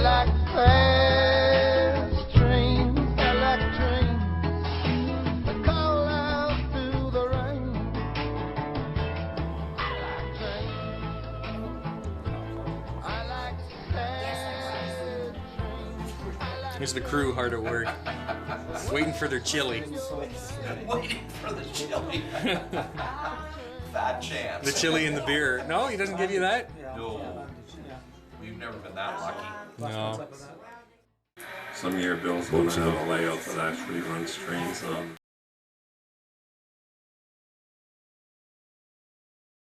like fast trains, I like trains that call out through the rain. I like trains, I like sad trains. Here's the crew hard at work, waiting for their chili. Waiting for the chili. Fat chance. The chili and the beer. No, he doesn't give you that? No. We've never been that lucky. No. Some year Bill's going to have a layout that actually runs trains on